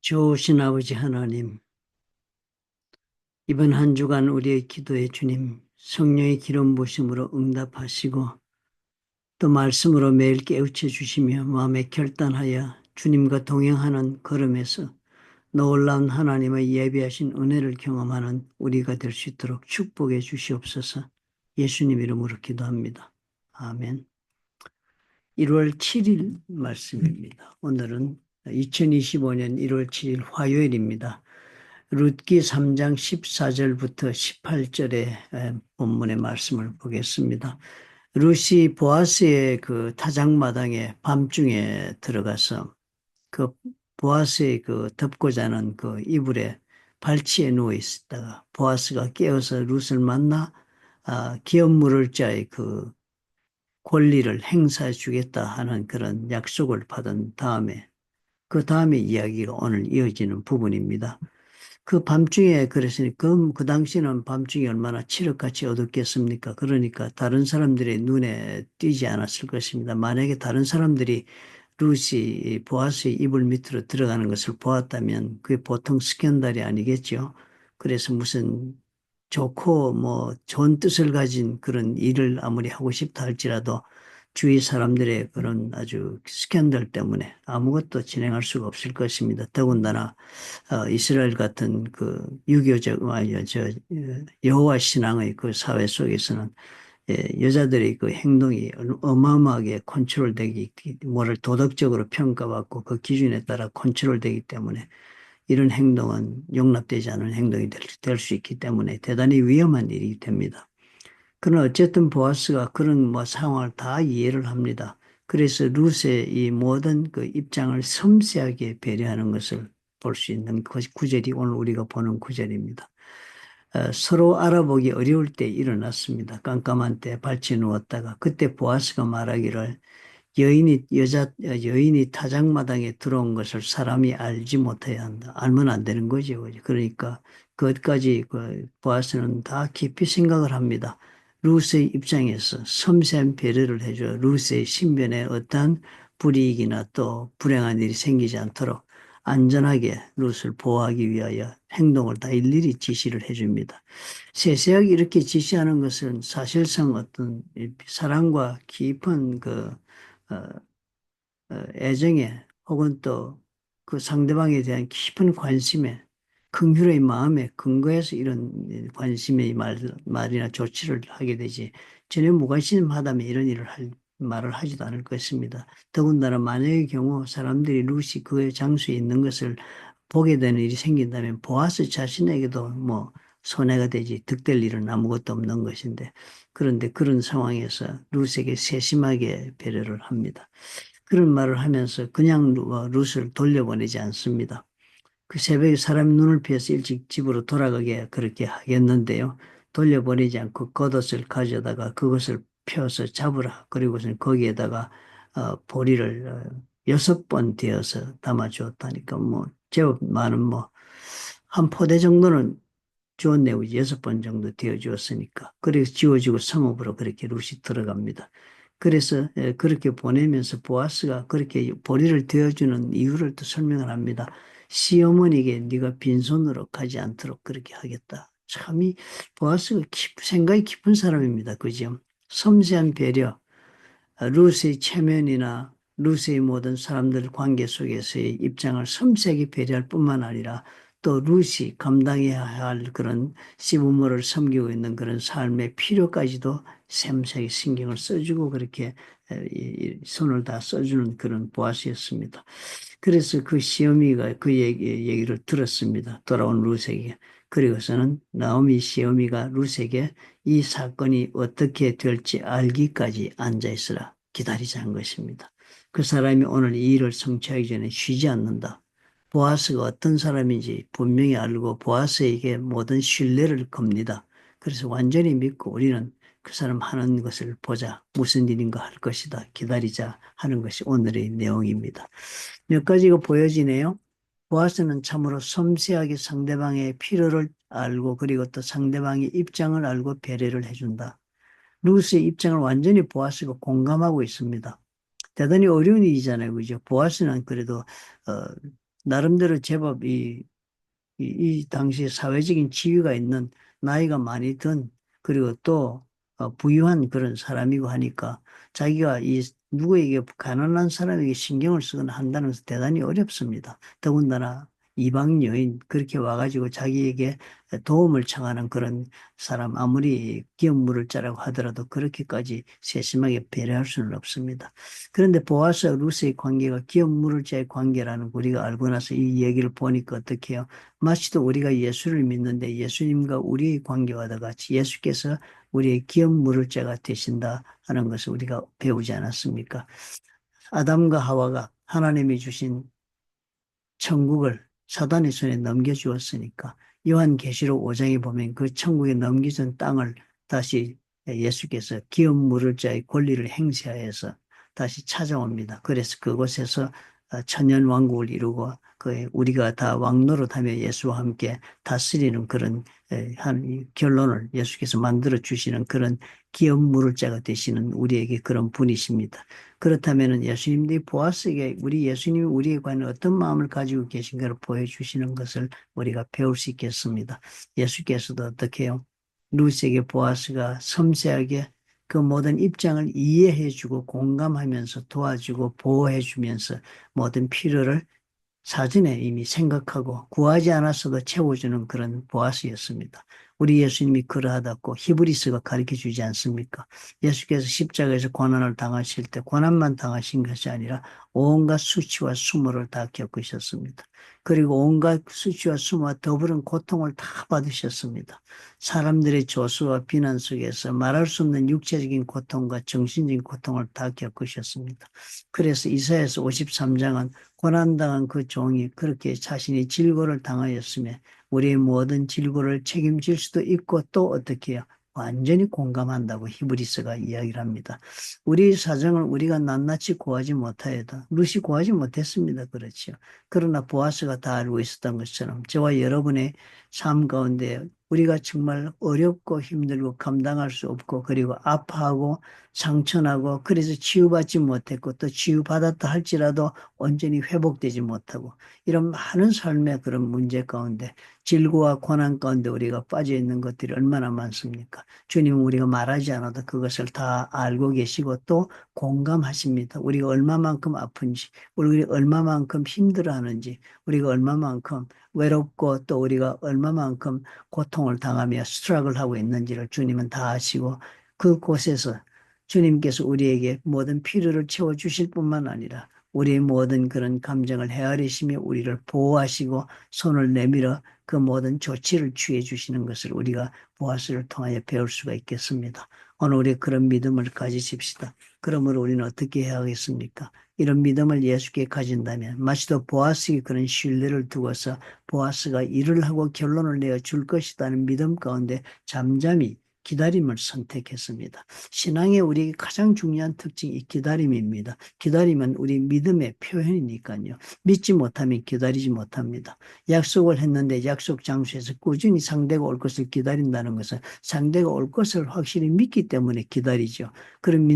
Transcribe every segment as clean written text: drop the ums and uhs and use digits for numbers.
좋으신 아버지 하나님, 이번 한 주간 우리의 기도에 주님 성령의 기름 부으심으로 응답하시고 또 말씀으로 매일 깨우쳐 주시며 마음에 결단하여 주님과 동행하는 걸음에서 놀라운 하나님의 예비하신 은혜를 경험하는 우리가 될 수 있도록 축복해 주시옵소서. 예수님 이름으로 기도합니다. 아멘. 1월 7일 말씀입니다. 오늘은 2025년 1월 7일 화요일입니다. 룻기 3장 14절부터 18절의 본문의 말씀을 보겠습니다. 룻이 보아스의 그 타작마당에 밤중에 들어가서 그 보아스의 그 덮고 자는 그 이불에 발치에 누워 있었다가 보아스가 깨어서 룻을 만나 기업 물을 자의 그 권리를 행사해 주겠다 하는 그런 약속을 받은 다음에 그 다음에 이야기가 오늘 이어지는 부분입니다. 그 밤중에 그랬으니 그 당시는 밤중에 얼마나 칠흑같이 어둡겠습니까? 그러니까 다른 사람들의 눈에 띄지 않았을 것입니다. 만약에 다른 사람들이 루시 보아스의 이불 밑으로 들어가는 것을 보았다면 그게 보통 스캔들이 아니겠죠. 그래서 무슨 좋고 뭐 좋은 뜻을 가진 그런 일을 아무리 하고 싶다 할지라도 주위 사람들의 그런 아주 스캔들 때문에 아무것도 진행할 수가 없을 것입니다. 더군다나 이스라엘 같은 그 유교적 여호와 신앙의 그 사회 속에서는 여자들의 그 행동이 어마어마하게 컨트롤되기, 뭐를 도덕적으로 평가받고 그 기준에 따라 컨트롤되기 때문에 이런 행동은 용납되지 않은 행동이 될 수 있기 때문에 대단히 위험한 일이 됩니다. 그러나 어쨌든 보아스가 그런 뭐 상황을 다 이해를 합니다. 그래서 룻의 이 모든 그 입장을 섬세하게 배려하는 것을 볼 수 있는 그 구절이 오늘 우리가 보는 구절입니다. 서로 알아보기 어려울 때 일어났습니다. 깜깜한 때 발치 누웠다가 그때 보아스가 말하기를 여인이 타작마당에 들어온 것을 사람이 알지 못해야 한다. 알면 안 되는 거죠. 그러니까 그것까지 그 보아스는 다 깊이 생각을 합니다. 룻의 입장에서 섬세한 배려를 해줘 룻의 신변에 어떠한 불이익이나 또 불행한 일이 생기지 않도록 안전하게 룻을 보호하기 위하여 행동을 다 일일이 지시를 해줍니다. 세세하게 이렇게 지시하는 것은 사실상 어떤 사랑과 깊은 어, 애정에 혹은 또 그 상대방에 대한 깊은 관심에 긍휼의 마음에 근거해서 이런 관심의 말이나 조치를 하게 되지 전혀 무관심하다면 이런 일을 말을 하지도 않을 것입니다. 더군다나 만약의 경우 사람들이 루시 그 장소에 있는 것을 보게 되는 일이 생긴다면 보아스 자신에게도 뭐 손해가 되지 득될 일은 아무것도 없는 것인데 그런데 그런 상황에서 룻에게 세심하게 배려를 합니다. 그런 말을 하면서 그냥 룻을 돌려보내지 않습니다. 그 새벽에 사람이 눈을 피해서 일찍 집으로 돌아가게 그렇게 하겠는데요. 돌려보내지 않고 겉옷을 가져다가 그것을 펴서 잡으라. 그리고선 거기에다가 보리를 6번 되어서 담아주었다니까 뭐 제법 많은 뭐 한 포대 정도는 주었네요. 6번 정도 되어 주었으니까. 그래서 지워지고 성읍으로 그렇게 룻이 들어갑니다. 그래서 그렇게 보내면서 보아스가 그렇게 보리를 되어주는 이유를 또 설명을 합니다. 시어머니에게 네가 빈손으로 가지 않도록 그렇게 하겠다. 참이 보아스가 생각이 깊은 사람입니다. 그죠? 섬세한 배려, 룻의 체면이나 룻의 모든 사람들 관계 속에서의 입장을 섬세하게 배려할 뿐만 아니라 또 룻이 감당해야 할 그런 시부모를 섬기고 있는 그런 삶의 필요까지도 샘세하게 신경을 써주고 그렇게 손을 다 써주는 그런 보아스였습니다. 그래서 그 시어미가 그 얘기를 들었습니다. 돌아온 룻에게. 그리고서는 나오미 시어미가 룻에게 이 사건이 어떻게 될지 알기까지 앉아있으라 기다리자 한 것입니다. 그 사람이 오늘 이 일을 성취하기 전에 쉬지 않는다. 보아스가 어떤 사람인지 분명히 알고 보아스에게 모든 신뢰를 겁니다. 그래서 완전히 믿고 우리는 그 사람 하는 것을 보자. 무슨 일인가 할 것이다. 기다리자 하는 것이 오늘의 내용입니다. 몇 가지가 보여지네요. 보아스는 참으로 섬세하게 상대방의 필요를 알고 그리고 또 상대방의 입장을 알고 배려를 해준다. 루스의 입장을 완전히 보아스가 공감하고 있습니다. 대단히 어려운 일이잖아요. 그죠? 보아스는 그래도 어, 나름대로 제법 이 당시 사회적인 지위가 있는 나이가 많이 든 그리고 또 부유한 그런 사람이고 하니까 자기가 이 누구에게 가난한 사람에게 신경을 쓰거나 한다는 것은 대단히 어렵습니다. 더군다나 이방 여인 그렇게 와가지고 자기에게 도움을 청하는 그런 사람 아무리 기업물을 자라고 하더라도 그렇게까지 세심하게 배려할 수는 없습니다. 그런데 보아스와 루스의 관계가 기업물을 자의 관계라는 거 우리가 알고 나서 이 얘기를 보니까 어떻게 해요? 마치도 우리가 예수를 믿는데 예수님과 우리의 관계와 같이 예수께서 우리의 기업 물을자가 되신다 하는 것을 우리가 배우지 않았습니까? 아담과 하와가 하나님이 주신 천국을 사단의 손에 넘겨주었으니까 요한계시록 5장에 보면 그 천국에 넘겨준 땅을 다시 예수께서 기업 물을 자의 권리를 행사해서 다시 찾아옵니다. 그래서 그곳에서 천년 왕국을 이루고 그 우리가 다 왕노릇하며 예수와 함께 다스리는 그런 한 결론을 예수께서 만들어 주시는 그런 기업 물을 자가 되시는 우리에게 그런 분이십니다. 그렇다면 예수님이 보았으게 우리 예수님이 우리에 관한 어떤 마음을 가지고 계신가를 보여주시는 것을 우리가 배울 수 있겠습니다. 예수께서도 어떻게 해요? 루스에게 보아스가 섬세하게 그 모든 입장을 이해해주고 공감하면서 도와주고 보호해주면서 모든 필요를 사전에 이미 생각하고 구하지 않았어도 채워주는 그런 보아스였습니다. 우리 예수님이 그러하다고 히브리스가 가르쳐 주지 않습니까? 예수께서 십자가에서 고난을 당하실 때 고난만 당하신 것이 아니라 온갖 수치와 수모를 다 겪으셨습니다. 그리고 온갖 수치와 수모와 더불은 고통을 다 받으셨습니다. 사람들의 조수와 비난 속에서 말할 수 없는 육체적인 고통과 정신적인 고통을 다 겪으셨습니다. 그래서 이사야서 53장은 고난당한 그 종이 그렇게 자신이 질고를 당하였으며 우리의 모든 질고를 책임질 수도 있고 또 어떻게 해요? 완전히 공감한다고 히브리서가 이야기를 합니다. 우리 사정을 우리가 낱낱이 구하지 못하여도 루시 구하지 못했습니다. 그렇죠. 그러나 보아스가 다 알고 있었던 것처럼 저와 여러분의 삶 가운데 우리가 정말 어렵고 힘들고 감당할 수 없고 그리고 아파하고 상처나고 그래서 치유받지 못했고 또 치유받았다 할지라도 온전히 회복되지 못하고 이런 많은 삶의 그런 문제 가운데 질고와 고난 가운데 우리가 빠져 있는 것들이 얼마나 많습니까? 주님은 우리가 말하지 않아도 그것을 다 알고 계시고 또 공감하십니다. 우리가 얼마만큼 아픈지, 우리가 얼마만큼 힘들어하는지, 우리가 얼마만큼 외롭고 또 우리가 얼마만큼 고통을 당하며 스트럭을 하고 있는지를 주님은 다 아시고 그곳에서 주님께서 우리에게 모든 필요를 채워주실 뿐만 아니라 우리의 모든 그런 감정을 헤아리시며 우리를 보호하시고 손을 내밀어 그 모든 조치를 취해 주시는 것을 우리가 보아스를 통하여 배울 수가 있겠습니다. 오늘 우리 그런 믿음을 가지십시다. 그러므로 우리는 어떻게 해야 하겠습니까? 이런 믿음을 예수께 가진다면 마치도 보아스에게 그런 신뢰를 두고서 보아스가 일을 하고 결론을 내어 줄 것이라는 믿음 가운데 잠잠히 기다림을 선택했습니다. 신앙의 우리 가장 중요한 특징이 기다림입니다. 기다림은 우리 믿음의 표현이니까요. 믿지 못하면 기다리지 못합니다. 약속을 했는데 약속 장소에서 꾸준히 상대가 올 것을 기다린다는 것은 상대가 올 것을 확실히 믿기 때문에 기다리죠. 그런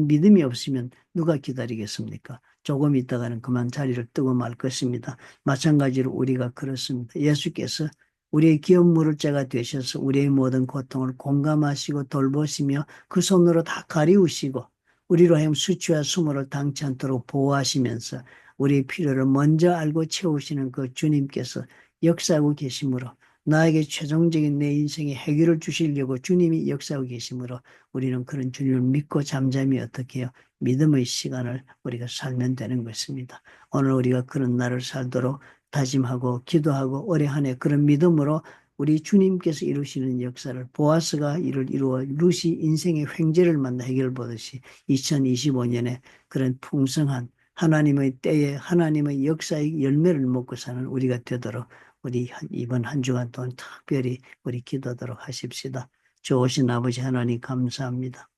믿음이 없으면 누가 기다리겠습니까? 조금 있다가는 그만 자리를 뜨고 말 것입니다. 마찬가지로 우리가 그렇습니다. 예수께서 우리의 기업 물을 자가 되셔서 우리의 모든 고통을 공감하시고 돌보시며 그 손으로 다 가리우시고 우리로 하여금 수치와 수모를 당치 않도록 보호하시면서 우리의 필요를 먼저 알고 채우시는 그 주님께서 역사하고 계시므로 나에게 최종적인 내 인생의 해결을 주시려고 주님이 역사하고 계시므로 우리는 그런 주님을 믿고 잠잠히 어떻게 해요? 믿음의 시간을 우리가 살면 되는 것입니다. 오늘 우리가 그런 날을 살도록 다짐하고 기도하고 올해 한 해 그런 믿음으로 우리 주님께서 이루시는 역사를 보아스가 이를 이루어 루시 인생의 횡재를 만나 해결보듯이 2025년에 그런 풍성한 하나님의 때에 하나님의 역사의 열매를 먹고 사는 우리가 되도록 우리 이번 한 주간 동안 특별히 우리 기도하도록 하십시다. 좋으신 아버지 하나님 감사합니다.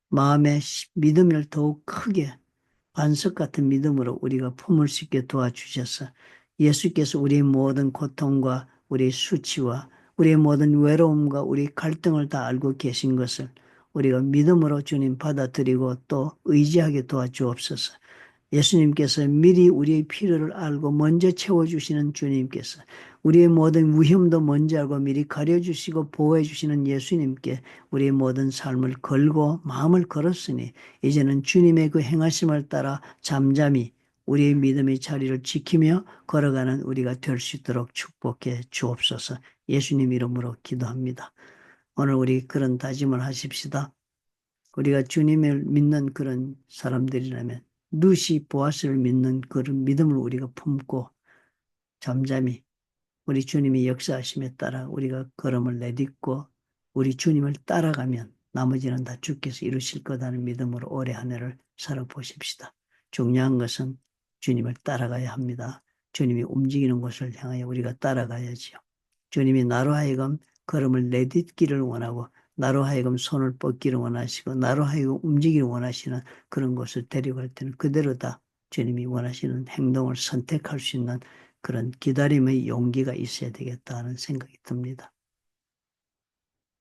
마음의 믿음을 더욱 크게 반석 같은 믿음으로 우리가 품을 수 있게 도와주셔서 예수께서 우리의 모든 고통과 우리의 수치와 우리의 모든 외로움과 우리 갈등을 다 알고 계신 것을 우리가 믿음으로 주님 받아들이고 또 의지하게 도와주옵소서. 예수님께서 미리 우리의 필요를 알고 먼저 채워주시는 주님께서 우리의 모든 위험도 먼저 알고 미리 가려주시고 보호해주시는 예수님께 우리의 모든 삶을 걸고 마음을 걸었으니 이제는 주님의 그 행하심을 따라 잠잠히 우리의 믿음의 자리를 지키며 걸어가는 우리가 될 수 있도록 축복해 주옵소서. 예수님 이름으로 기도합니다. 오늘 우리 그런 다짐을 하십시다. 우리가 주님을 믿는 그런 사람들이라면 루시 보아스를 믿는 그런 믿음을 우리가 품고 잠잠히 우리 주님이 역사하심에 따라 우리가 걸음을 내딛고 우리 주님을 따라가면 나머지는 다 주께서 이루실 거다는 믿음으로 올해 한 해를 살아보십시다. 중요한 것은 주님을 따라가야 합니다. 주님이 움직이는 곳을 향하여 우리가 따라가야지요. 주님이 나로 하여금 걸음을 내딛기를 원하고 나로 하여금 손을 뻗기를 원하시고 나로 하여금 움직이기를 원하시는 그런 곳을 데려갈 때는 그대로 다 주님이 원하시는 행동을 선택할 수 있는 그런 기다림의 용기가 있어야 되겠다는 생각이 듭니다.